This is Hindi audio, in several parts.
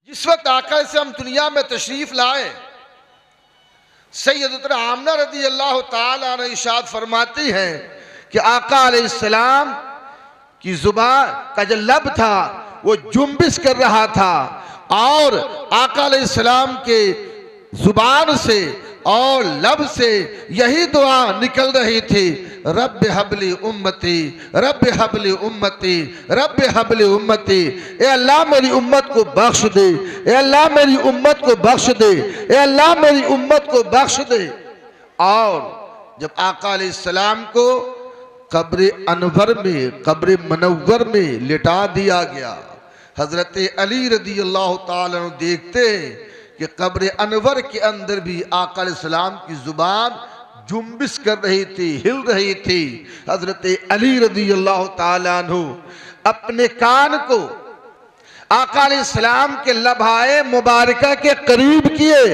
जिस वक्त आका से हम दुनिया में तशरीफ लाए, सैयदतुना आमना रज़ी अल्लाह ताला अन्हा इरशाद फरमाती हैं कि आका अलैहिस्सलाम की जुबान का जो लब था वो जुम्बिश कर रहा था और आका अलैहिस्सलाम के जुबान से और लब से यही दुआ निकल रही थी, रब हबली उम्मती, रब हबली उम्मती, रब हबली उम्मती। ए अल्लाह मेरी उम्मत को बख्श दे, ए अल्लाह मेरी उम्मत को बख्श दे, ए अल्लाह मेरी उम्मत को बख्श दे। और जब आका अलैहिस्सलाम को कब्र अनवर में, कब्र मनव्वर में लिटा दिया गया, हजरत अली रज़ी अल्लाह ताला अन्हु देखते हैं कि कब्र अनवर के अंदर भी आका अलैहिस्सलाम की जुबान जुम्बिश कर रही थी, हिल रही थी। हजरत अली रज़ी अल्लाह ताला अन्हु अपने कान को आका अलैहिस्सलाम के लबाए मुबारका के करीब किए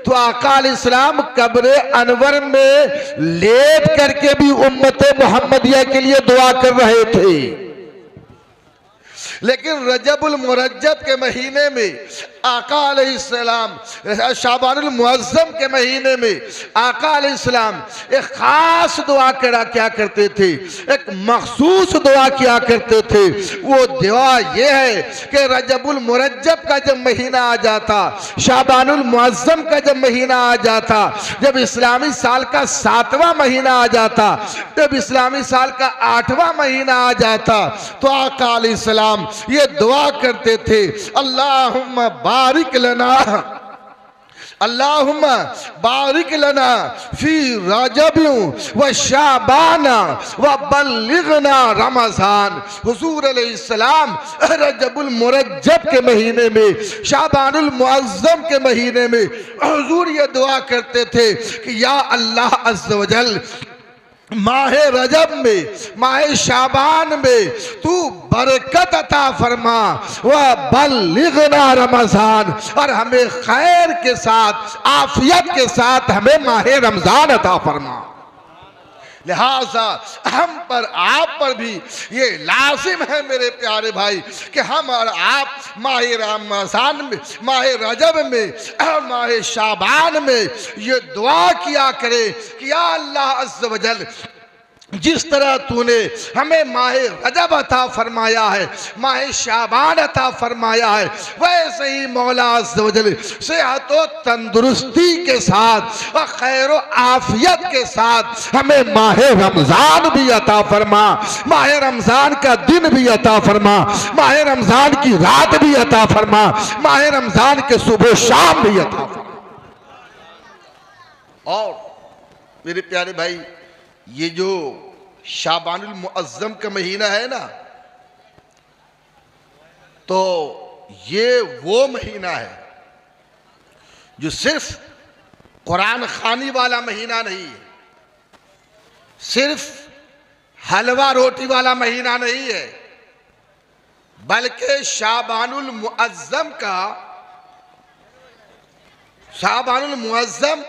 तो आका अलैहिस्सलाम कब्र अनवर में लेट करके भी उम्मत मोहम्मदिया के लिए दुआ कर रहे थे। लेकिन रजबुल मुरज्जब के महीने में आका अलैहिस्सलाम, शाबानुल मुअज्जम के महीने में आका अलैहिस्सलाम एक खास दुआ क्या करते थे, एक मखसूस दुआ किया करते थे। वो दुआ ये है कि रजबुल मुरज्जब का जब महीना आ जाता, शाबानुल मुअज्जम का जब महीना आ जाता, जब इस्लामी साल का 7वां महीना आ जाता, जब इस्लामी साल का 8वां महीना आ जाता तो आका अलैहिस्सलाम ये दुआ करते थे, अल्लाहुम्मा बारिक लना, अल्लाहुम्मा बारिक लना फी रजब व शाबान व बल्लिगना रमज़ान। हुजूर अलैहिस्सलाम रजबुल मुरज्जब के महीने में, शाबानुल मुअज्जम के महीने में हुजूर ये दुआ करते थे कि या अल्लाह अज़्ज़ व जल, माहे रजब में, माहे शाबान में तू बरकत अता फरमा, वह बल्लिगना रमज़ान, और हमें खैर के साथ, आफियत के साथ हमें माहे रमज़ान अता फरमा। लिहाजा हम पर, आप पर भी ये लाजिम है मेरे प्यारे भाई कि हम और आप माह रमज़ान में, माह रजब में और माह शाबान में ये दुआ किया करें कि या अल्लाह अज़्ज़ व जल, जिस तरह तूने हमें माह रजब अता फरमाया है, माह शाबान अता फरमाया है, वैसे ही मौला अज़्ज़ व जल सेहत व तंदुरुस्ती के साथ और खैर व आफियत के साथ हमें माह रमज़ान भी अता फरमा, माह रमज़ान का दिन भी अता फरमा, माह रमज़ान की रात भी अता फरमा, माह रमज़ान के सुबह शाम भी अता फरमा। और मेरे प्यारे भाई, ये जो शाबानुल मुअज्जम का महीना है ना, तो ये वो महीना है जो सिर्फ कुरान खानी वाला महीना नहीं है, सिर्फ हलवा रोटी वाला महीना नहीं है, बल्कि शाबानुल मुअज्जम का, शाबानुल मुअज्जम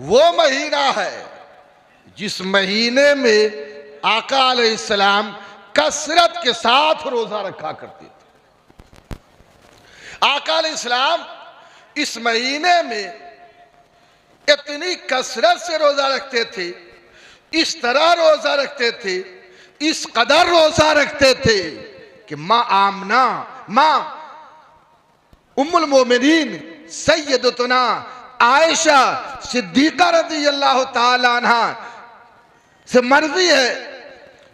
वो महीना है जिस महीने में आका अलैहिस्सलाम कसरत के साथ रोजा रखा करते थे। आका अलैहिस्सलाम इस महीने में इतनी कसरत से रोजा रखते थे, इस तरह रोजा रखते थे, इस कदर रोजा रखते थे कि माँ आमना, माँ उम्मुल मोमिनीन सैयदतुना आयशा सिद्दीक़ा रज़ी अल्लाह ताला अन्हा से मर्जी है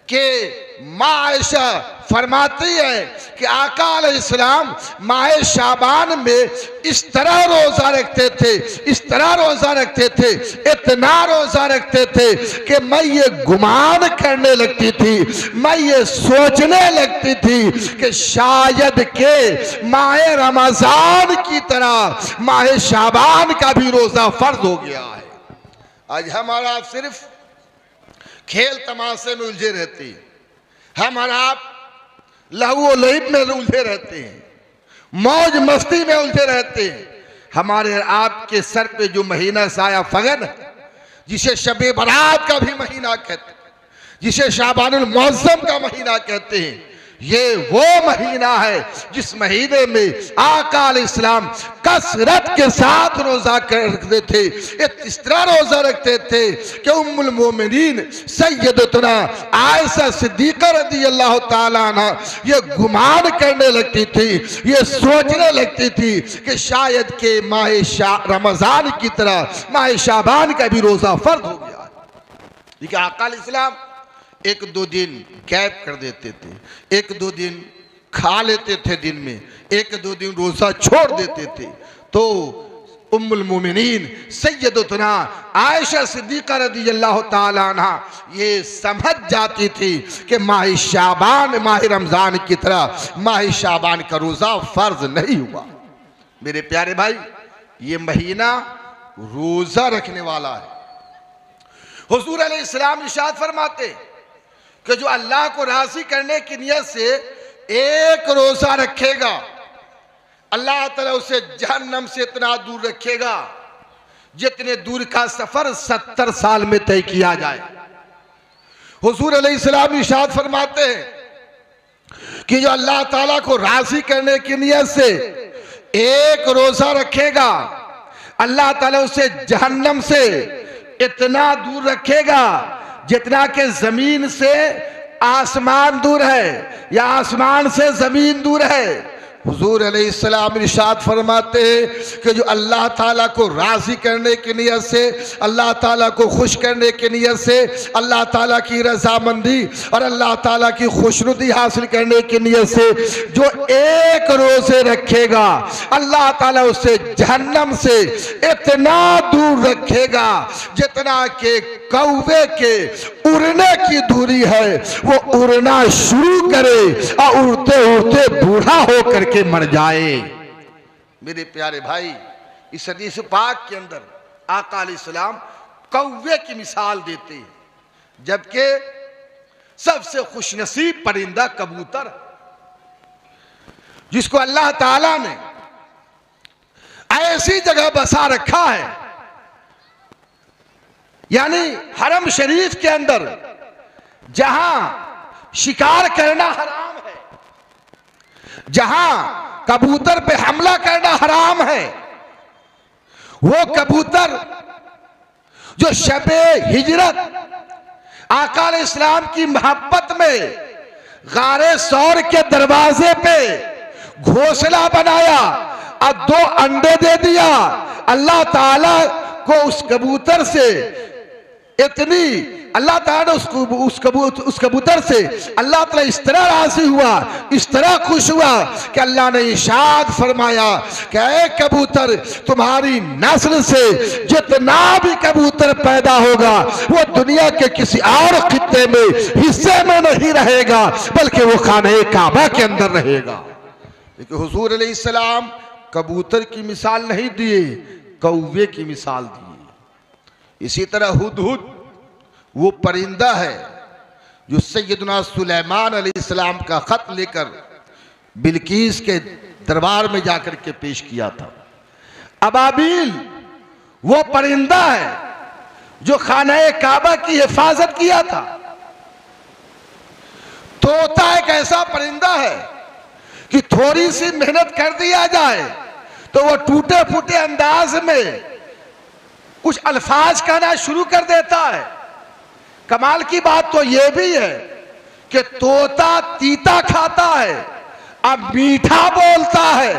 कि माँ आयशा फरमाती है कि आका अलैहिस्सलाम माह शाबान में इस तरह रोजा रखते थे, इस तरह रोजा रखते थे, इतना रोजा रखते थे कि मैं ये गुमान करने लगती थी, मैं ये सोचने लगती थी कि शायद के माह रमज़ान की तरह माह शाबान का भी रोजा फर्ज हो गया है। आज हमारा सिर्फ खेल तमाशे में उलझे रहते हैं, हम और आप लहू और लईब में उलझे रहते हैं, मौज मस्ती में उलझे रहते हैं। हमारे आपके सर पे जो महीना साया फगन है, जिसे शबे बारात का भी महीना कहते हैं, जिसे शाबानुल मुअज्जम का महीना कहते हैं, ये वो महीना है जिस महीने में आका अलैहिस्सलाम कसरत के साथ रोजा रखते थे। इस तरह रोजा रखते थे कि उम्मुल मोमिनीन सैयदतुना आयशा सिद्दीका रज़ियल्लाहु ताला अन्हा ये गुमान करने लगती थी, ये सोचने लगती थी कि शायद के माह रमजान की तरह माह शाबान का भी रोजा फर्ज हो गया। देखिए आका अलैहिस्सलाम एक दो दिन गैप कर देते थे, एक दो दिन खा लेते थे दिन में, एक दो दिन रोजा छोड़ देते थे। तो उम्मुल मोमिनीन सैयदतुना आयशा सिद्दीका रज़ियल्लाहु ताला अन्हा ये समझ जाती थी कि माह शाबान माह रमजान की तरह माह शाबान का रोजा फर्ज नहीं हुआ। मेरे प्यारे भाई, ये महीना रोजा रखने वाला है। हुजूर अलैहिस्सलाम इरशाद फरमाते कि जो अल्लाह को राजी करने की नियत से एक रोजा रखेगा, अल्लाह ताला उसे जहन्नम से इतना दूर रखेगा जितने दूर का सफर 70 साल में तय किया जाए। हुजूर अलैहिस्सलाम इरशाद फरमाते हैं कि जो अल्लाह ताला को राजी करने की नियत से एक रोजा रखेगा, अल्लाह ताला उसे जहन्नम से इतना दूर रखेगा जितना कि जमीन से आसमान दूर है या आसमान से जमीन दूर है। हुजूर अलैहिस्सलाम इरशाद फरमाते हैं कि जो अल्लाह ताला को राजी करने की नियत से, अल्लाह ताला को खुश करने की नियत से, अल्लाह ताला की रजामंदी और अल्लाह ताला की खुशनुदी हासिल करने की नियत से जो एक रोजे रखेगा, अल्लाह ताला उसे जहन्नम से इतना दूर रखेगा जितना कि कौवे के उड़ने की दूरी है। वो उड़ना शुरू करे और उड़ते उड़ते बूढ़ा होकर के मर जाए। मेरे प्यारे भाई, इस हदीस पाक के अंदर आका अलैहिस्सलाम कौवे की मिसाल देते हैं, जबकि सबसे खुशनसीब परिंदा कबूतर, जिसको अल्लाह ताला ने ऐसी जगह बसा रखा है, यानी हरम शरीफ के अंदर जहां शिकार करना हराम है, जहां कबूतर पे हमला करना हराम है, वो कबूतर जो शबे हिजरत आका अलैहिस्सलाम की मोहब्बत में गारे सौर के दरवाजे पे घोंसला बनाया और 2 अंडे दे दिया। अल्लाह ताला को उस कबूतर से इतनी, अल्लाह ताला उस कबूतर से अल्लाह ताला इस तरह राजी हुआ, इस तरह खुश हुआ कि अल्लाह ने इरशाद फरमाया कि ऐ कबूतर, तुम्हारी नस्ल से जितना भी कबूतर पैदा होगा वो दुनिया के किसी और खित्ते में हिस्से में नहीं रहेगा, बल्कि वो खाने काबा के अंदर रहेगा। लेकिन हुजूर अलैहिस्सलाम कबूतर की मिसाल नहीं दिए, कौवे की मिसाल दी। इसी तरह हुदहुद वो परिंदा है जो सैयदना सुलेमान अलैहिस्सलाम का खत लेकर बिल्कीस के दरबार में जाकर के पेश किया था। अबाबिल वो परिंदा है जो खाना काबा की हिफाजत किया था। तोता एक ऐसा परिंदा है कि थोड़ी सी मेहनत कर दिया जाए तो वो टूटे फूटे अंदाज में कुछ अल्फाज कहना शुरू कर देता है। कमाल की बात तो यह भी है कि तोता तीता खाता है, अब मीठा बोलता है।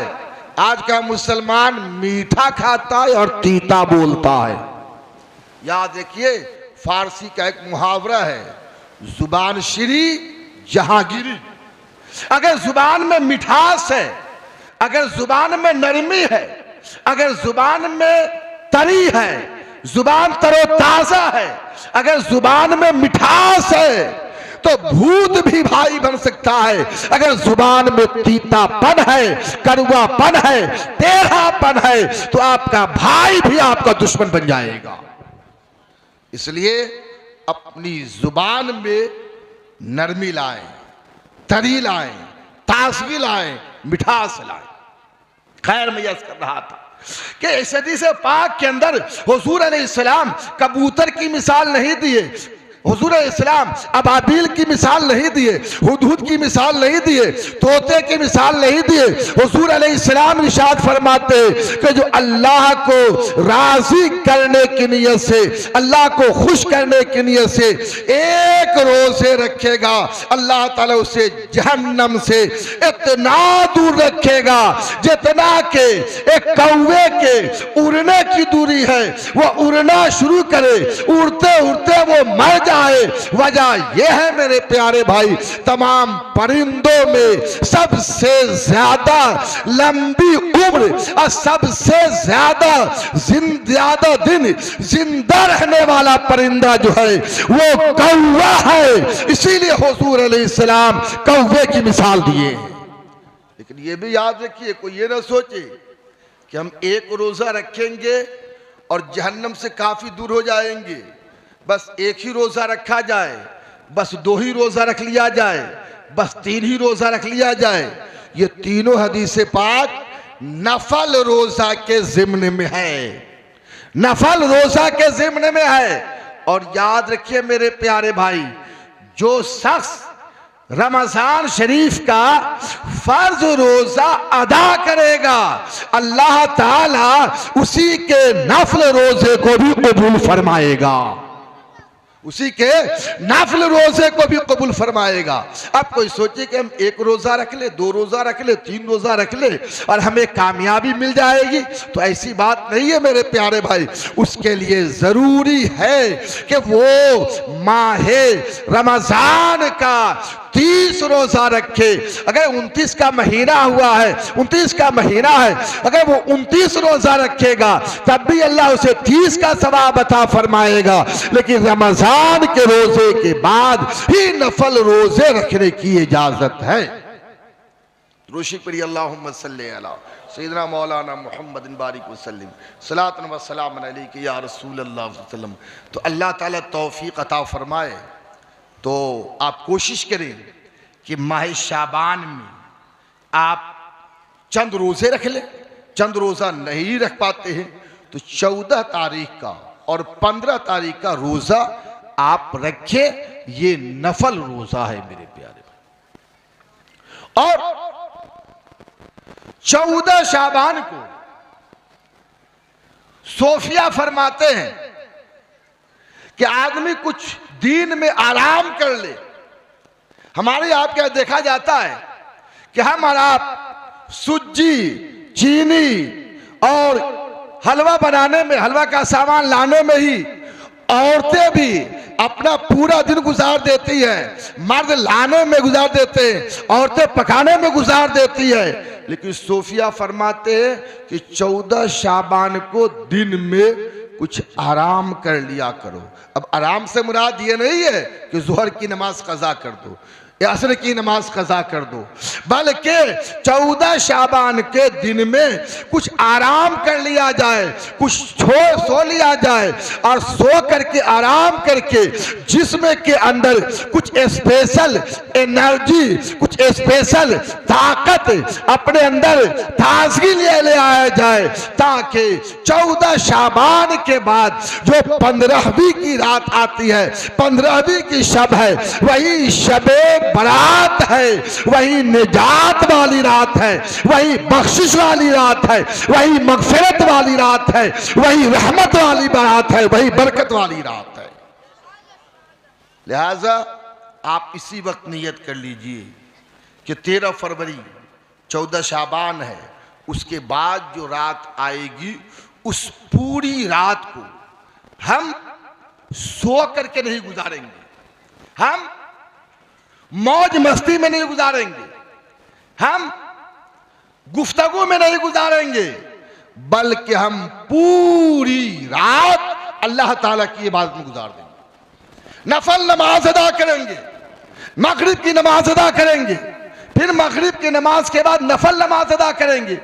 आज का मुसलमान मीठा खाता है और तीता बोलता है। याद रखिए, फारसी का एक मुहावरा है, जुबान शिरी जहांगीरी। अगर जुबान में मिठास है, अगर जुबान में नरमी है, अगर जुबान में तरी है, जुबान तरोताजा है, अगर जुबान में मिठास है तो भूत भी भाई बन सकता है। अगर जुबान में तीतापन है, कड़वापन है, टेढ़ापन है तो आपका भाई भी आपका दुश्मन बन जाएगा। इसलिए अपनी जुबान में नरमी लाएं, तरी लाएं, ताजगी लाएं, मिठास लाएं। खैर, मैं यह कर रहा था कि इस हदीस पाक के अंदर हुजूर अलैहिस्सलाम कबूतर की मिसाल नहीं दिए, हुजूर इस्लाम अबाबिल की मिसाल नहीं दिए, हुदहुद की मिसाल नहीं दिए, तोते की मिसाल नहीं दिए। हुजूर अलैहिस्सलाम इरशाद फरमाते कि जो अल्लाह को राजी करने की नियत से, अल्लाह को खुश करने की नियत से एक रोजे रखेगा, अल्लाह ताला उसे जहन्नम से इतना दूर रखेगा जितना के एक कौवे के उड़ने की दूरी है। वो उड़ना शुरू करे, उड़ते उड़ते वो मर जाए। वजह यह है मेरे प्यारे भाई, तमाम परिंदों में सबसे ज्यादा लंबी उम्र और सबसे ज्यादा दिन जिंदा रहने वाला परिंदा जो है वो कौवा है। इसीलिए हुजूर अलैहिस्सलाम कौवे की मिसाल दिए। लेकिन ये भी याद रखिए, कोई ये ना सोचे कि हम एक रोजा रखेंगे और जहन्नम से काफी दूर हो जाएंगे, बस एक ही रोजा रखा जाए, बस 2 ही रोजा रख लिया जाए, बस 3 ही रोजा रख लिया जाए। ये तीनों हदीसे पाक नफल रोजा के जिम्न में है, नफल रोजा के जिम्न में है। और याद रखिए मेरे प्यारे भाई, जो शख्स रमजान शरीफ का फर्ज रोजा अदा करेगा, अल्लाह ताला उसी के नफल रोजे को भी कबूल फरमाएगा, उसी के नाफिल रोजे को भी कबूल फरमाएगा। अब कोई सोचे कि हम 1 रोजा रख ले, 2 रोजा रख ले, 3 रोजा रख ले और हमें कामयाबी मिल जाएगी, तो ऐसी बात नहीं है मेरे प्यारे भाई। उसके लिए जरूरी है कि वो माहे रमजान का 30 रोजा रखे। अगर 29 का महीना हुआ है, 29 का महीना है, अगर वो 29 रोजा रखेगा तब भी अल्लाह उसे 30 का सवाब अता फरमाएगा। लेकिन रमजान के रोजे के बाद ही नफल रोजे रखने की इजाजत है। रोशी पढ़ी अल्लाहुम्मा सल्ली अला सय्यिदना मौलाना मुहम्मदिन बारिक वसल्लिम सलातन व सलामन अलैका या रसूल अल्लाह वसल्लम। तो अल्लाह ताला तौफीक अता फरमाए। तो आप कोशिश करें कि माह शाबान में आप चंद रोजे रख लें। चंद रोजा नहीं रख पाते हैं तो 14 तारीख का और 15 तारीख का रोजा आप रखें, ये नफल रोजा है मेरे प्यारे भाई। और 14 शाबान को सोफिया फरमाते हैं कि आदमी कुछ दिन में आराम कर ले। हमारे आपके यहाँ देखा जाता है कि हम और आप सूजी, चीनी और हलवा बनाने में, हलवा का सामान लाने में ही औरतें भी अपना पूरा दिन गुजार देती है। मर्द लाने में गुजार देते हैं, औरतें पकाने में गुजार देती है। लेकिन सोफिया फरमाते हैं कि 14 शाबान को दिन में कुछ आराम कर लिया करो। अब आराम से मुराद ये नहीं है कि जोहर की नमाज कज़ा कर दो या असर की नमाज कज़ा कर दो, बल्कि 14 शाबान के दिन में कुछ आराम कर लिया जाए, कुछ सो लिया जाए और सो करके आराम करके जिस्म के अंदर कुछ स्पेशल एनर्जी, कुछ स्पेशल ताकत अपने अंदर ताजगी ले आया जाए, ताकि 14 शाबान के बाद जो 15वीं की रात आती है, 15वीं की शब है, वही शबे बरात है, वही निजात वाली रात है, वही बख्शिश वाली रात है, वही मगफिरत वाली रात है, वही रहमत वाली बारात है, वही बरकत वाली रात है। लिहाजा आप इसी वक्त नियत कर लीजिए कि 13 फरवरी 14 शाबान है, उसके बाद जो रात आएगी उस पूरी रात को हम सो करके नहीं गुजारेंगे, हम मौज मस्ती में नहीं गुजारेंगे, हम गुफ्तगू में नहीं गुजारेंगे, बल्कि हम पूरी रात अल्लाह ताला की इबादत में गुजार देंगे। नफल नमाज अदा करेंगे, मगरिब की नमाज अदा करेंगे, फिर मगरिब की नमाज के बाद नफल नमाज अदा करेंगे,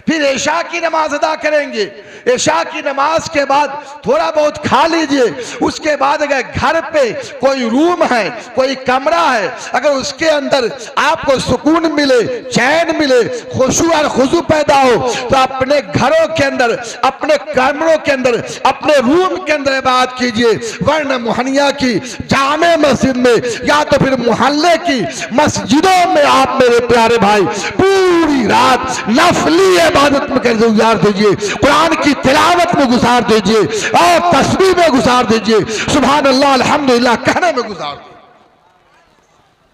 फिर इशा की नमाज अदा करेंगे। इशा की नमाज के बाद थोड़ा बहुत खा लीजिए। उसके बाद अगर घर पे कोई रूम है, कोई कमरा है, अगर उसके अंदर आपको सुकून मिले, चैन मिले, खुशू और खुशू पैदा हो, तो अपने घरों के अंदर, अपने कमरों के अंदर, अपने रूम के अंदर इबादत कीजिए। वरना मोहनिया की जामे मस्जिद में या तो फिर मोहल्ले की मस्जिदों में आप मेरे प्यारे भाई पूरी रात नफली इबादत में गुजार दीजिए, कुरान की तिलावत में गुजार दीजिए और तस्बीह में गुजार दीजिए, सुभान अल्लाह अल्हम्दुलिल्लाह कहने में गुजार दीजिए।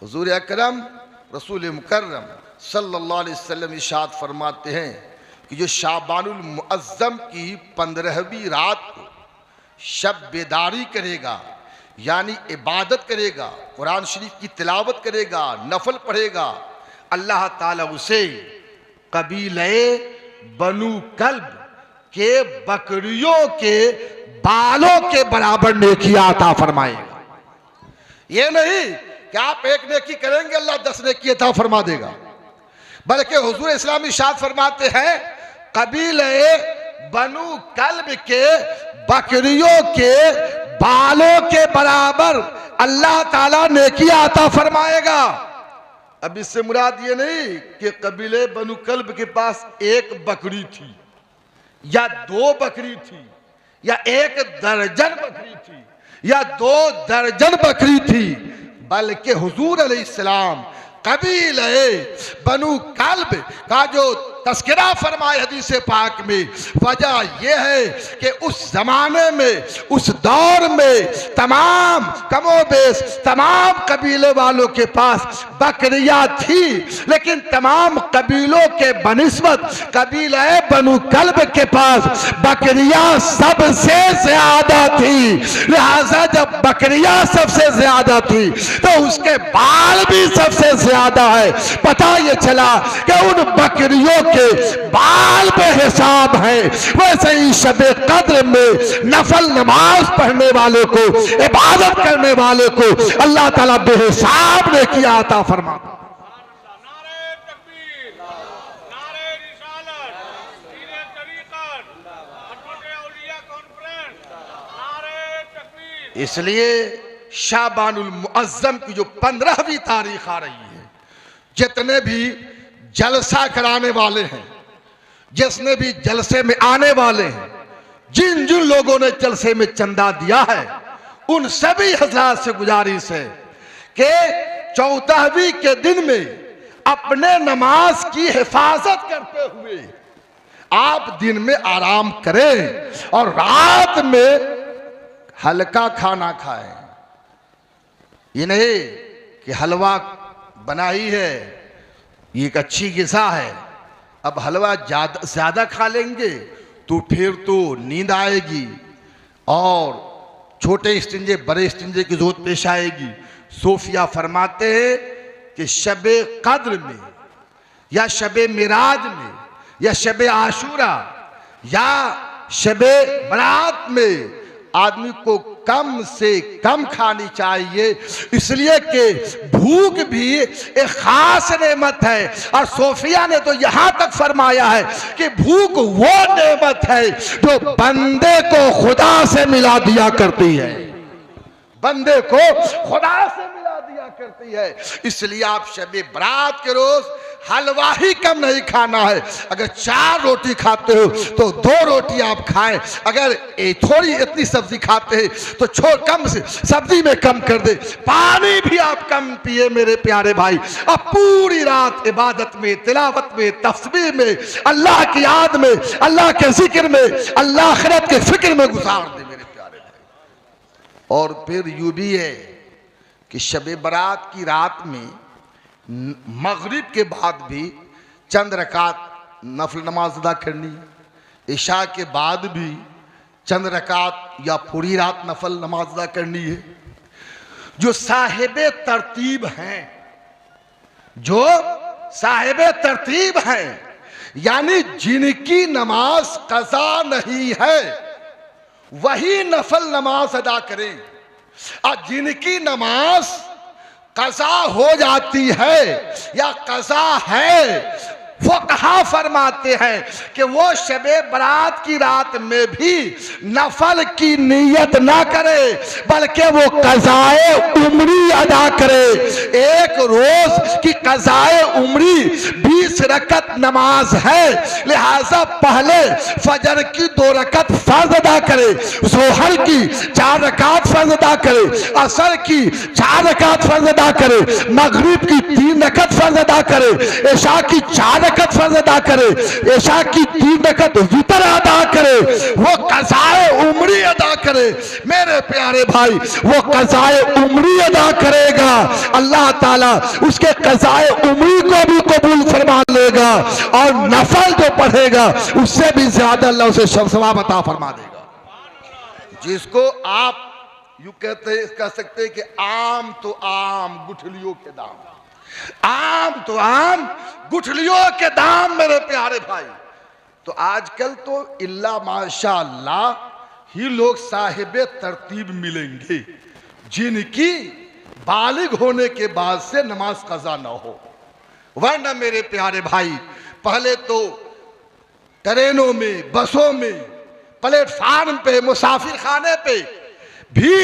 हुजूर अकरम रसूल मुकर्रम सल्लल्लाहु अलैहि वसल्लम इरशाद फरमाते हैं कि जो शाबानुल मुअज्जम की 15वीं रात को शब बेदारी करेगा, यानी इबादत करेगा, कुरान शरीफ की तिलावत करेगा, नफल पढ़ेगा, अल्लाह ताला उसे कबीले बनु कल्ब के बकरियों के बालों के बराबर नेकी अता फरमाएगा। ये नहीं कि आप एक नेकी करेंगे अल्लाह 10 नेकी अता फरमा देगा, बल्कि हुजूर इस्लाम इरशाद फरमाते हैं कबीले बनु कल्ब के बकरियों के बालों के बराबर अल्लाह ताला नेकी अता फरमाएगा। अब इससे मुराद ये नहीं कि कबीले बनु कल्ब के पास एक बकरी थी या 2 बकरी थी या 1 दर्जन बकरी थी या 2 दर्जन बकरी थी, बल्कि हुजूर अलैहिस्सलाम कबीले बनु कल्ब का जो तस्करा फरमाए हदीस पाक में, वजह यह है कि उस जमाने में, उस दौर में तमाम कमोबेश तमाम कबीले वालों के पास बकरियां थी, लेकिन तमाम कबीलों के बनिस्बत कबीले बनु कल्ब के पास बकरियां सबसे ज्यादा थी। लिहाजा जब बकरियां सबसे ज्यादा थी तो उसके बाल भी सबसे ज्यादा है। पता ये चला कि उन बकरियों के बाल पे हिसाब है। वैसे ही शबे कद्र में नफल नमाज पढ़ने वाले को, इबादत करने वाले को अल्लाह ताला बेहिसाब ने किया अता फरमाता। इसलिए शाबानुल मुअज्जम की जो 15वीं तारीख आ रही है, जितने भी जलसा कराने वाले हैं, जिसने भी जलसे में आने वाले हैं, जिन जिन लोगों ने जलसे में चंदा दिया है, उन सभी हजरात से गुजारिश है कि 14वीं के दिन में अपने नमाज की हिफाजत करते हुए आप दिन में आराम करें और रात में हल्का खाना खाएं। ये नहीं कि हलवा बनाई है, ये एक अच्छी ग़िज़ा है, अब हलवा ज़्यादा खा लेंगे तो फिर तो नींद आएगी और छोटे इस्तिंजे बड़े इस्तिंजे की ज़रूरत पेश आएगी। सूफिया फरमाते हैं कि शबे कद्र में या शबे मिराज में या शबे आशूरा या शबे बरात में आदमी को कम से कम खानी चाहिए, इसलिए कि भूख भी एक खास नेमत है। और सोफिया ने तो यहां तक फरमाया है कि भूख वो नेमत है जो बंदे को खुदा से मिला दिया करती है, बंदे को खुदा से मिला दिया करती है। इसलिए आप शबे बरात के रोज हलवा ही कम नहीं खाना है। अगर 4 रोटी खाते हो तो 2 रोटी आप खाएं, अगर थोड़ी इतनी सब्जी खाते हैं तो कम से सब्जी में कम कर दे, पानी भी आप कम पिए मेरे प्यारे भाई। अब पूरी रात इबादत में, तिलावत में, तस्बीह में, अल्लाह की याद में, अल्लाह के जिक्र में, अल्लाह आखिरत के फिक्र में गुजार दे मेरे प्यारे भाई। और फिर यूं भी है कि शबे बरात की रात में मगरिब के बाद भी चंद रकात नफल नमाज अदा करनी, इशा के बाद भी चंद रकात या पूरी रात नफल नमाज अदा करनी है। जो साहिबे तरतीब हैं, जो साहिबे तरतीब हैं, यानी जिनकी नमाज कज़ा नहीं है, वही नफल नमाज अदा करें। और जिनकी नमाज कज़ा हो जाती है या कज़ा है, वो कहा फरमाते हैं कि वो शबे बरात की रात में भी नफल की नियत ना करे बल्कि वो कज़ाए उम्री अदा करे। एक रोज की कज़ाए उम्री 20 रकत नमाज है, लिहाजा पहले फजर की 2 रकत फर्ज अदा करे, जोहर की 4 रकात फर्ज अदा करे, असर की 4 रकात फर्ज अदा करे, मगरिब की 3 रकत फर्ज अदा करे, इशा की 4 रकत फर्ज अदा करे, इशा की 3 रकत वितर अदा करे, वो कज़ाए उम्री अदा करे। मेरे प्यारे भाई, वो कज़ाए उम्री अदा करेगा, अल्लाह ताला उसके कज़ाए उम्री को भी कबूल फरमा लेगा और नफल जो पढ़ेगा उससे भी ज्यादा अल्लाह उसे सवाब अता फरमा देगा। जिसको आप यूं कह सकते हैं कि आम तो आम गुठलियों के दाम, आम तो आम गुठलियों के दाम। मेरे प्यारे भाई, तो आजकल तो इल्ला माशाअल्लाह ही लोग साहिबे तरतीब मिलेंगे जिनकी बालिग होने के बाद से नमाज कज़ा ना हो, वरना मेरे प्यारे भाई पहले तो ट्रेनों में, बसों में, प्लेटफार्म पे, मुसाफिर खाने पे भी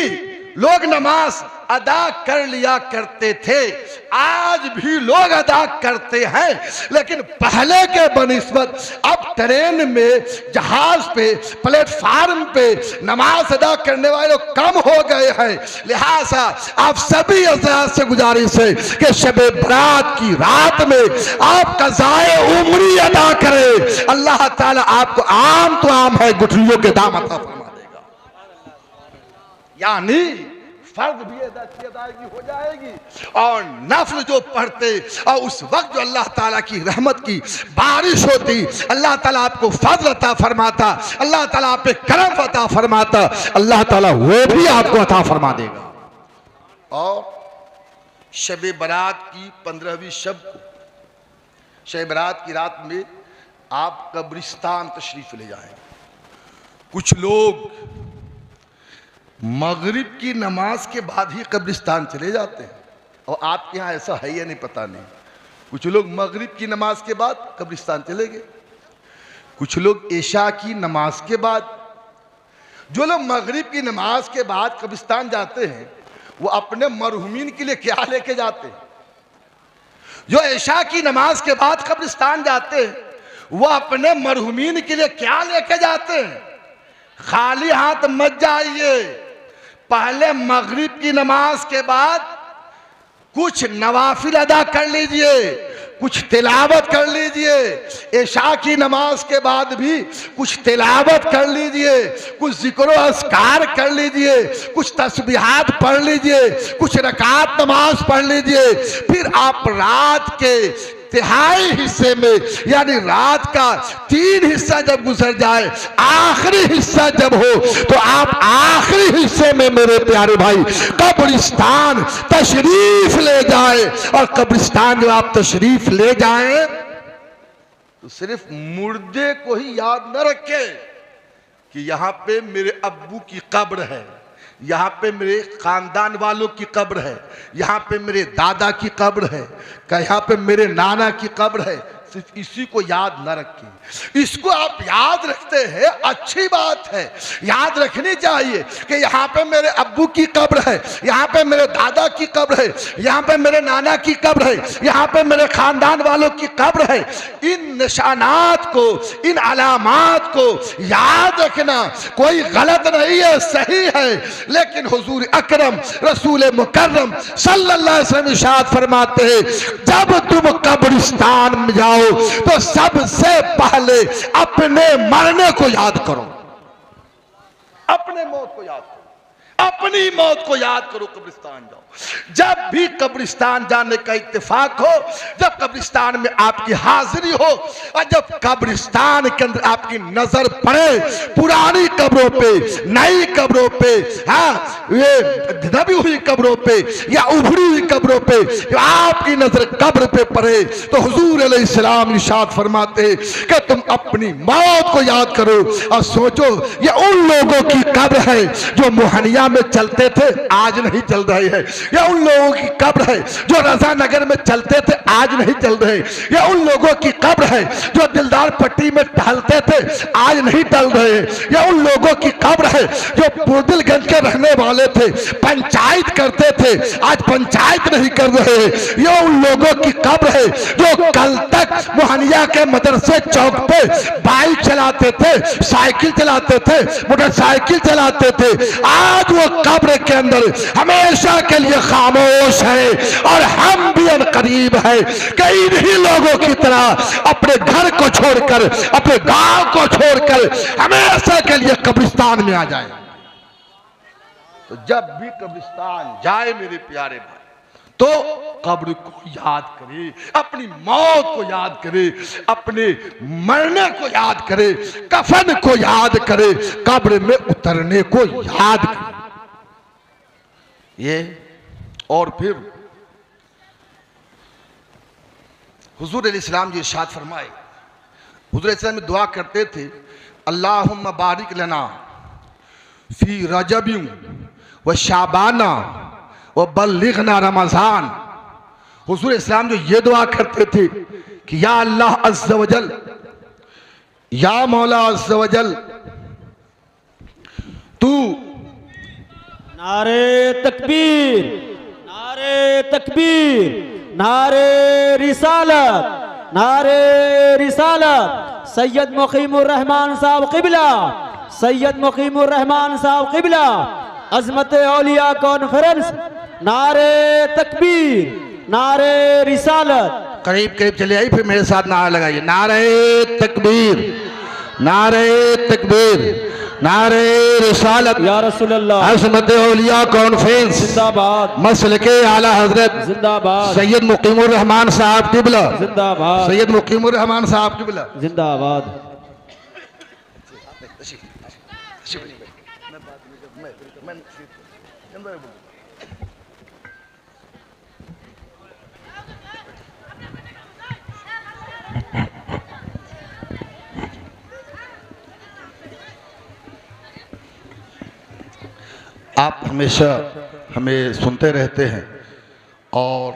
लोग नमाज अदा कर लिया करते थे, आज भी लोग अदा करते हैं, लेकिन पहले के बनिस्बत अब ट्रेन में, जहाज पे, प्लेटफार्म पे नमाज अदा करने वाले लोग कम हो गए हैं। लिहाजा आप सभी हज़रात से गुजारिश है कि शबे बरात की रात में आप कज़ाए उम्री अदा करें, अल्लाह ताला आपको आम तो आम है गुठलियों के दाम अता फरमा देगा। यानी फर्ज भी अदायगी हो जाएगी और नफल जो पढ़ते और उस वक्त जो अल्लाह ताला की रहमत की बारिश होती, अल्लाह ताला आपको फजल अता फरमाता, अल्लाह ताला आप पे करम अता फरमाता, अल्लाह ताला वो भी आपको अता फरमा देगा। और शब बारात की 15वीं शब को, शब बारात की रात में आप कब्रिस्तान तशरीफ ले जाएं। कुछ लोग मगरिब की नमाज के बाद ही कब्रिस्तान चले जाते हैं, और आपके यहाँ ऐसा है या नहीं पता नहीं। कुछ लोग मगरिब की नमाज के बाद कब्रिस्तान चले गए, कुछ लोग इशा की नमाज के बाद। जो लोग मगरिब की नमाज के बाद कब्रिस्तान जाते हैं वो अपने मरहुमीन के लिए क्या लेके जाते हैं? जो इशा की नमाज के बाद कब्रिस्तान जाते हैं वो अपने मरहुमीन के लिए क्या लेके जाते हैं? खाली हाथ मत जाइए, पहले मगरिब की नमाज के बाद कुछ नवाफिल अदा कर लीजिए, कुछ तिलावत कर लीजिए, इशा की नमाज के बाद भी कुछ तिलावत कर लीजिए, कुछ जिक्र अस्कार कर लीजिए, कुछ तस्बीहात पढ़ लीजिए, कुछ रकात नमाज पढ़ लीजिए। फिर आप रात के तिहाई हिस्से में, यानी रात का 3 हिस्सा जब गुजर जाए, आखिरी हिस्सा जब हो, तो आप आखिरी हिस्से में मेरे प्यारे भाई कब्रिस्तान तशरीफ ले जाए। और कब्रिस्तान जो आप तशरीफ ले जाए तो सिर्फ मुर्दे को ही याद न रखे कि यहां पे मेरे अब्बू की कब्र है, यहाँ पे मेरे खानदान वालों की कब्र है, यहाँ पे मेरे दादा की कब्र है, यहाँ पे मेरे नाना की कब्र है। सिर्फ इसी को याद न रखें, इसको आप याद रखते हैं, अच्छी बात है, याद रखनी चाहिए कि यहाँ पे मेरे अब्बू की कब्र है, यहाँ पे मेरे दादा की कब्र है, यहाँ पे मेरे नाना की कब्र है, यहाँ पे मेरे खानदान वालों की कब्र है। इन निशानात को, इन अलामात को याद रखना कोई गलत नहीं है, सही है। लेकिन हुजूर अकरम रसूल मुकर्रम सल्लल्लाहु अलैहि वसल्लम इरशाद फरमाते हैं, जब तुम कब्रिस्तान में जाओ तो सबसे पहले अपने मरने को याद करो, अपने मौत को याद करो, अपनी मौत को याद करो। कब्रिस्तान जाओ, जब भी कब्रिस्तान जाने का इत्तेफाक हो, जब कब्रिस्तान में आपकी हाजिरी हो और जब कब्रिस्तान के अंदर आपकी नजर पड़े, पुरानी कब्रों पे, नई कब्रों पे, हाँ ये दबी हुई कब्रों पे या उभरी हुई कब्रों पे, जो आपकी नजर कब्र पे पड़े, तो हुजूर अलैहिस्सलाम इरशाद फरमाते हैं कि तुम अपनी मौत को याद करो और सोचो ये उन लोगों की कब्र है जो मुहनिया मदीना में चलते थे आज नहीं चल रहे हैं। या उन लोगों की कब्र है जो रजा नगर में चलते थे आज नहीं चल रहे। या उन लोगों की कब्र है जो दिलदार पट्टी में टहलते थे आज नहीं टहल रहे। या उन लोगों की कब्र है जो बुरदिलगंज के रहने वाले थे, पंचायत करते थे, आज पंचायत नहीं कर रहे। ये उन लोगों की कब्र है जो कल तक मोहनिया के मदरसे चौक पे बाइक चलाते थे, साइकिल चलाते थे, मोटरसाइकिल चलाते थे, आज वो कब्र के अंदर हमेशा के लिए खामोश है। और हम भी अनकरीब है कई इन्हीं लोगों की तरह अपने घर को छोड़कर, अपने गांव को छोड़कर हमेशा के लिए कब्रिस्तान में आ जाए। तो जब भी कब्रिस्तान जाए मेरे प्यारे भाई तो कब्र को याद करे, अपनी मौत को याद करे, अपने मरने को याद करे, कफन को याद करे, कब्र में उतरने को याद करे। ये और फिर हुजूर अलैहिस्सलाम जी इरशाद फरमाए, हुजूर अलैहिस्सलाम में दुआ करते थे, अल्लाहुम्मा बारिक लना फी रजबिन व शाबाना व बल्लिगना रमजान। हुजूर इस्लाम जो ये दुआ करते थे कि या अल्लाह अज़्ज़ वजल, या मौला अज़्ज़ वजल, तू नारे तकबीर, नारे तकबीर, नारे रिसालत, नारे रिसालत। सैयद मुकीमुर रहमान साहब क़िबला, सैयद मुकीमुर रहमान साहब क़िबला, अज़मत औलिया कॉन्फ्रेंस, नारे तकबीर, नारे रिसालत। करीब करीब चले आई, फिर मेरे साथ नारा लगाइए, नारे तकबीर, नारे तकबीर, नारे रिसालत या रसूल अल्लाह। अज़मत औलिया कॉन्फ्रेंस जिंदाबाद, मसलके आला हजरत जिंदाबाद, सैयद मुकीमुर रहमान साहब क़िबला, जिंदाबाद, सैयद मुकीमुर रहमान साहब क़िबला, जिंदाबाद। आप हमेशा हमें सुनते रहते हैं और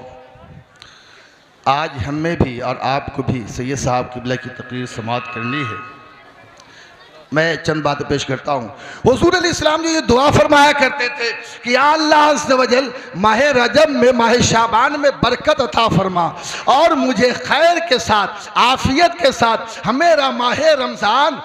आज हमें भी और आपको भी सैयद साहब क़िबला की तकरीर समाअत करनी है। मैं चंद बातें पेश करता हूँ। हुज़ूर अलैहिस्सलाम जी ये दुआ फरमाया करते थे कि या अल्लाह अज़्ज़ वजल माह रजब में, माह शाबान में बरकत अता फरमा और मुझे खैर के साथ, आफियत के साथ हमेरा माह रमज़ान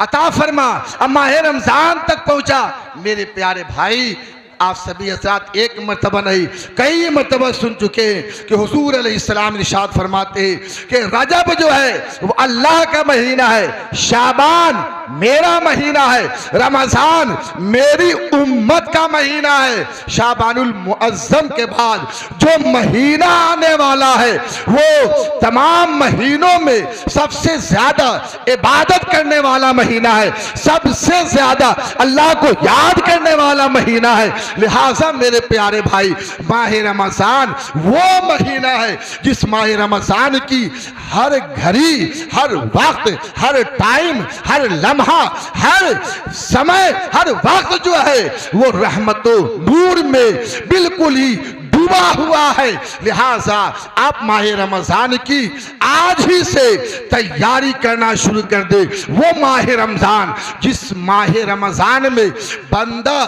अता फरमा। अब माह रमज़ान तक पहुँचा मेरे प्यारे भाई, आप सभी हज़रात एक मरतबा नहीं कई मरतबा सुन चुके हैं कि हुज़ूर अलैहिस्सलाम इरशाद फरमाते हैं कि रजब जो है वो अल्लाह का महीना है, शाबान मेरा महीना है, रमज़ान मेरी उम्मत का महीना है। शाबानुल मुअज़्ज़म के बाद जो महीना आने वाला है वो तमाम महीनों में सबसे ज़्यादा इबादत करने वाला महीना है, सबसे ज़्यादा अल्लाह को याद करने वाला महीना है। लिहाजा मेरे प्यारे भाई, माह रमज़ान वो महीना है जिस माह रमज़ान की हर घड़ी, हर वक्त, हर टाइम, हर लम्हा, हर समय, हर वक्त जो है वो रहमतो नूर में बिल्कुल ही डूबा हुआ है। लिहाजा आप माह रमज़ान की आज ही से तैयारी करना शुरू कर दे। वो माह रमज़ान जिस माह रमज़ान में बंदा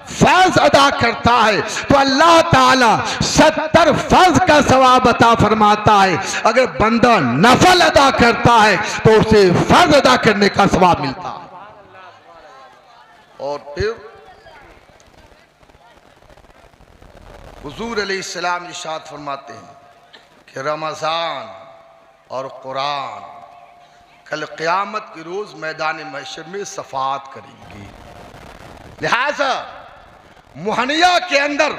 फर्ज अदा करता है तो अल्लाह ताला 70 फर्ज का सवाब अता फरमाता है। अगर बंदा नफल अदा करता है तो उसे फर्ज अदा करने का सवाब मिलता है। और फिर हुजूर अलैहिस्सलाम इरशाद फरमाते हैं कि रमज़ान और कुरान कल क़यामत के रोज़ मैदान महशर में सफ़ात करेंगी। लिहाजा मोहनिया के अंदर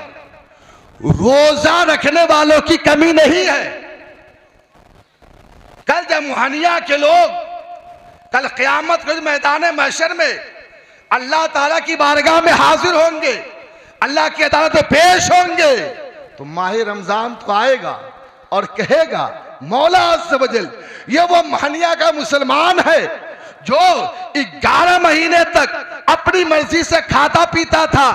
रोजा रखने वालों की कमी नहीं है। कल जब मोहनिया के लोग कल क़यामत के मैदान महशर में अल्लाह ताला की बारगाह में हाजिर होंगे, अल्लाह की अदालत में पेश होंगे, तो माह रमज़ान तो आएगा और कहेगा मौला अज़्ज़ वजल ये वो मोहनिया का मुसलमान है जो 11 महीने तक अपनी मर्जी से खाता पीता था,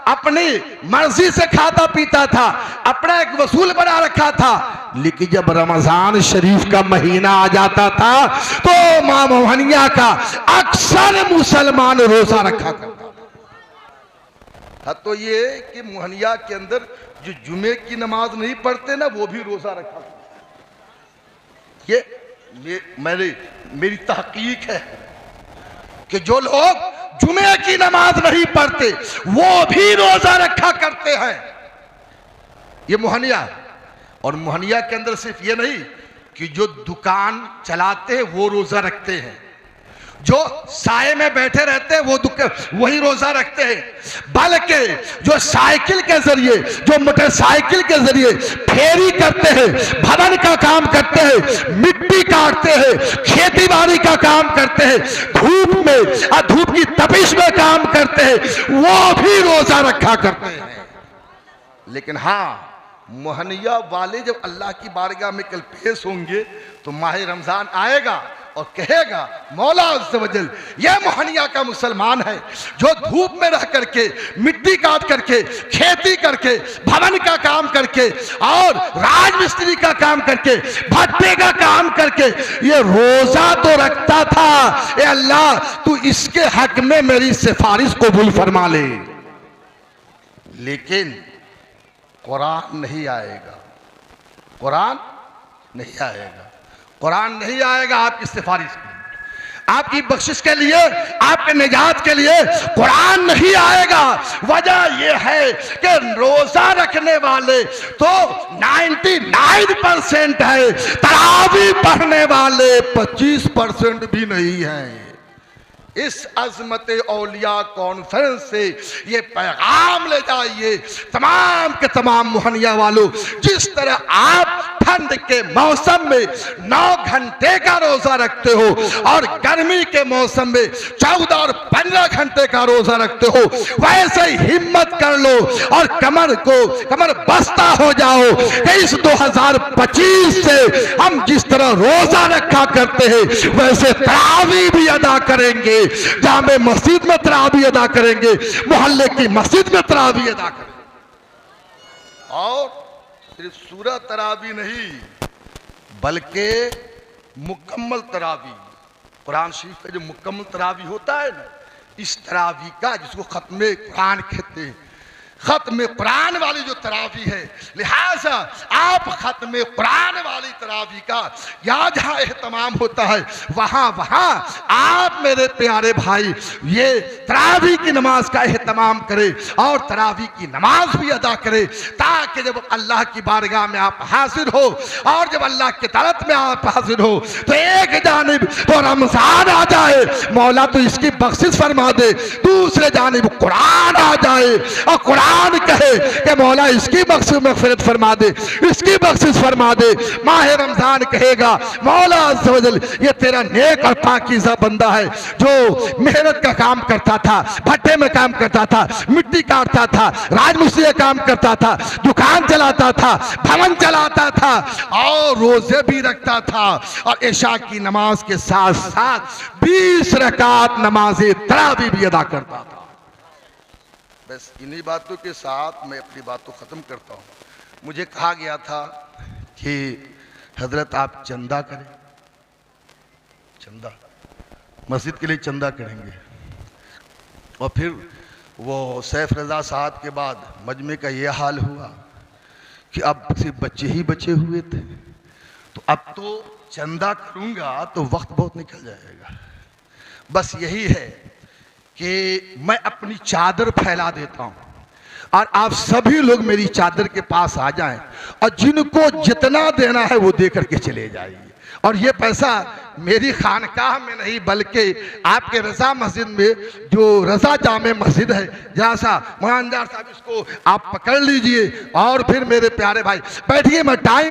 अपनी मर्जी से खाता पीता था, अपना एक वसूल बना रखा था। लेकिन जब रमजान शरीफ का महीना आ जाता था तो मां मोहनिया का अक्सर मुसलमान रोजा रखा करता था। तो ये कि मोहनिया के अंदर जो जुमे की नमाज नहीं पढ़ते ना, वो भी रोजा रखा करता। ये मेरी तहकीक है कि जो लोग जुमे की नमाज नहीं पढ़ते वो भी रोजा रखा करते हैं। ये मोहनिया। और मोहनिया के अंदर सिर्फ ये नहीं कि जो दुकान चलाते हैं वो रोजा रखते हैं, जो साए में बैठे रहते हैं वही रोजा रखते हैं, बल्कि जो साइकिल के जरिए, जो मोटरसाइकिल के जरिए फेरी करते हैं, भवन का काम करते हैं, मिट्टी काटते हैं, खेती बाड़ी का काम करते हैं, धूप में और धूप की तपिश में काम करते हैं, वो भी रोजा रखा करते हैं। लेकिन हाँ, मोहनिया वाले जब अल्लाह की बारगाह में कल पेश होंगे तो माह रमजान आएगा और कहेगा मौला अज़्ज़ व जल, यह मोहनिया का मुसलमान है जो धूप में रह करके, मिट्टी काट करके, खेती करके, भवन का काम करके और राजमिस्त्री का काम करके, भट्टे का काम करके ये रोजा तो रखता था। ए अल्लाह, तू इसके हक में मेरी सिफारिश कबूल फरमा ले। लेकिन कुरान नहीं आएगा, कुरान नहीं आएगा, कुरान नहीं आएगा आपकी सिफारिश के लिए, आपकी बख्शिश के लिए, आपके निजात के लिए कुरान नहीं आएगा। वजह यह है कि रोजा रखने वाले तो 99% है, तरावी पढ़ने वाले 25% भी नहीं है। इस अजमत औलिया कॉन्फ्रेंस से ये पैगाम ले जाइए तमाम के तमाम मोहनिया वालों, जिस तरह आप ठंड के मौसम में 9 घंटे का रोजा रखते हो और गर्मी के मौसम में 14 और 15 घंटे का रोजा रखते हो, वैसे ही हिम्मत कर लो और कमर बस्ता हो जाओ कि इस 2025 से हम जिस तरह रोजा रखा करते हैं वैसे तरावी भी अदा करेंगे, जामे मस्जिद में तरावी अदा करेंगे, मोहल्ले की मस्जिद में तरावी अदा करेंगे। और सिर्फ सूरह तरावी नहीं बल्कि मुकम्मल तरावी, कुरान शरीफ का जो मुकम्मल तरावी होता है ना, इस तरावी का, जिसको खत्मे कुरान कहते हैं, खत्मे कुरान वाली जो तरावी है, लिहाजा आप खत्मे कुरान वाली तरावी का या जहाँ एहतमाम होता है वहाँ आप मेरे प्यारे भाई ये तरावी की नमाज का एहतमाम करें और तरावी की नमाज भी अदा करें, ताकि जब अल्लाह की बारगाह में आप हाजिर हो और जब अल्लाह की अदालत में आप हाजिर हो तो एक जानिब तो रमजान आ जाए, मौला तो इसकी बख्शिश फरमा दे, दूसरे जानिब कुरान आ जाए और कुरान कहे कि मौला इसकी बख्शिश मग़फ़िरत फरमा दे, इसकी बख्शिश फरमा दे। माह रमजान कहेगा मौला अज़्ज़ व जल, ये तेरा नेक और पाकीज़ा बंदा है जो मेहनत का काम करता था, भट्टे में काम करता था, मिट्टी काटता था, राजमिस्त्री काम करता था, दुकान चलाता था, भवन चलाता था और रोजे भी रखता था और इशा की नमाज के साथ साथ 20 रकात नमाज़े तरावी भी अदा करता था। बस इन्हीं बातों के साथ मैं अपनी बात को ख़त्म करता हूँ। मुझे कहा गया था कि हजरत आप चंदा करें, चंदा मस्जिद के लिए चंदा करेंगे। और फिर वो सैफ रज़ा साहब के बाद मजमे का ये हाल हुआ कि अब सिर्फ बच्चे ही बचे हुए थे, तो अब तो चंदा करूँगा तो वक्त बहुत निकल जाएगा। बस यही है कि मैं अपनी चादर फैला देता हूँ और आप सभी लोग मेरी चादर के पास आ जाएं और जिनको जितना देना है वो दे करके चले जाइए। और ये पैसा मेरी खानकाह में नहीं बल्कि आपके रज़ा मस्जिद में, जो रज़ा जामे मस्जिद है, जहाँ सा मुआंजार साहब, इसको आप पकड़ लीजिए और फिर मेरे प्यारे भाई बैठिए, मैं टाइम